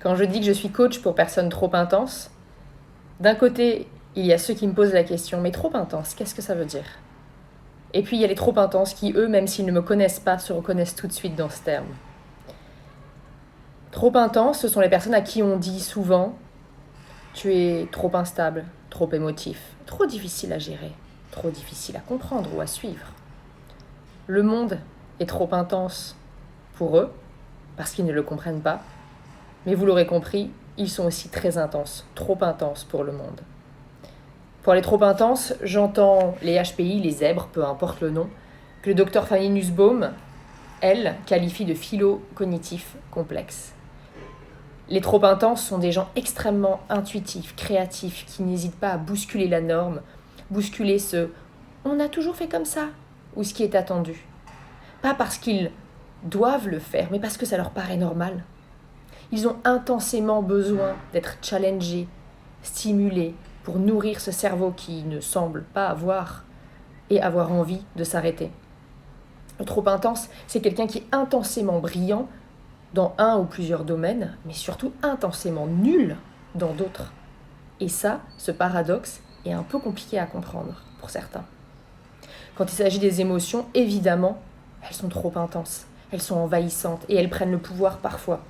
Quand je dis que je suis coach pour personnes trop intenses, d'un côté, il y a ceux qui me posent la question « mais trop intense, qu'est-ce que ça veut dire ?» Et puis il y a les trop intenses qui, eux, même s'ils ne me connaissent pas, se reconnaissent tout de suite dans ce terme. Trop intense, ce sont les personnes à qui on dit souvent « tu es trop instable, trop émotif, trop difficile à gérer, trop difficile à comprendre ou à suivre ». Le monde est trop intense pour eux, parce qu'ils ne le comprennent pas, mais vous l'aurez compris, ils sont aussi très intenses, trop intenses pour le monde. Pour les trop intenses, j'entends les HPI, les zèbres, peu importe le nom, que le docteur Fanny Nussbaum, elle, qualifie de philo-cognitif complexe. Les trop intenses sont des gens extrêmement intuitifs, créatifs, qui n'hésitent pas à bousculer la norme, bousculer ce « on a toujours fait comme ça » ou ce qui est attendu. Pas parce qu'ils doivent le faire, mais parce que ça leur paraît normal. Ils ont intensément besoin d'être challengés, stimulés, pour nourrir ce cerveau qui ne semble pas avoir et avoir envie de s'arrêter. Le trop intense, c'est quelqu'un qui est intensément brillant dans un ou plusieurs domaines, mais surtout intensément nul dans d'autres. Et ça, ce paradoxe, est un peu compliqué à comprendre pour certains. Quand il s'agit des émotions, évidemment, elles sont trop intenses, elles sont envahissantes et elles prennent le pouvoir parfois.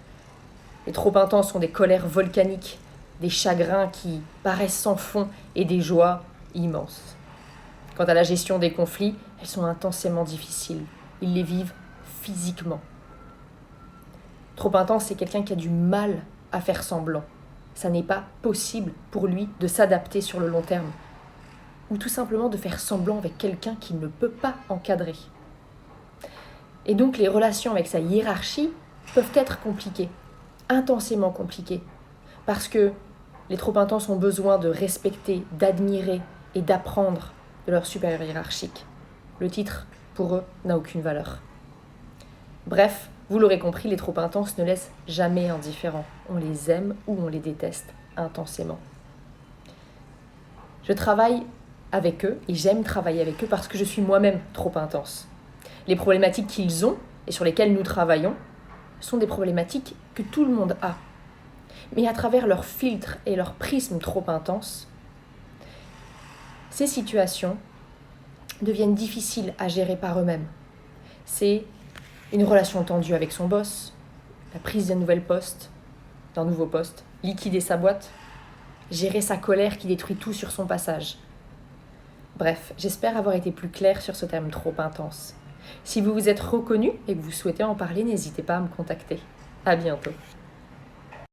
Les trop intenses sont des colères volcaniques, des chagrins qui paraissent sans fond et des joies immenses. Quant à la gestion des conflits, elles sont intensément difficiles. Ils les vivent physiquement. Trop intense, c'est quelqu'un qui a du mal à faire semblant. Ça n'est pas possible pour lui de s'adapter sur le long terme. Ou tout simplement de faire semblant avec quelqu'un qu'il ne peut pas encadrer. Et donc les relations avec sa hiérarchie peuvent être compliquées, intensément compliquées, parce que les trop intenses ont besoin de respecter, d'admirer et d'apprendre de leur supérieur hiérarchique. Le titre, pour eux, n'a aucune valeur. Bref, vous l'aurez compris, les trop intenses ne laissent jamais indifférents. On les aime ou on les déteste intensément. Je travaille avec eux et j'aime travailler avec eux parce que je suis moi-même trop intense. Les problématiques qu'ils ont et sur lesquelles nous travaillons sont des problématiques que tout le monde a. Mais à travers leur filtre et leur prisme trop intense, ces situations deviennent difficiles à gérer par eux-mêmes. C'est une relation tendue avec son boss, la prise d'un nouveau poste, liquider sa boîte, gérer sa colère qui détruit tout sur son passage. Bref, j'espère avoir été plus claire sur ce terme trop intense. Si vous vous êtes reconnu et que vous souhaitez en parler, n'hésitez pas à me contacter. À bientôt.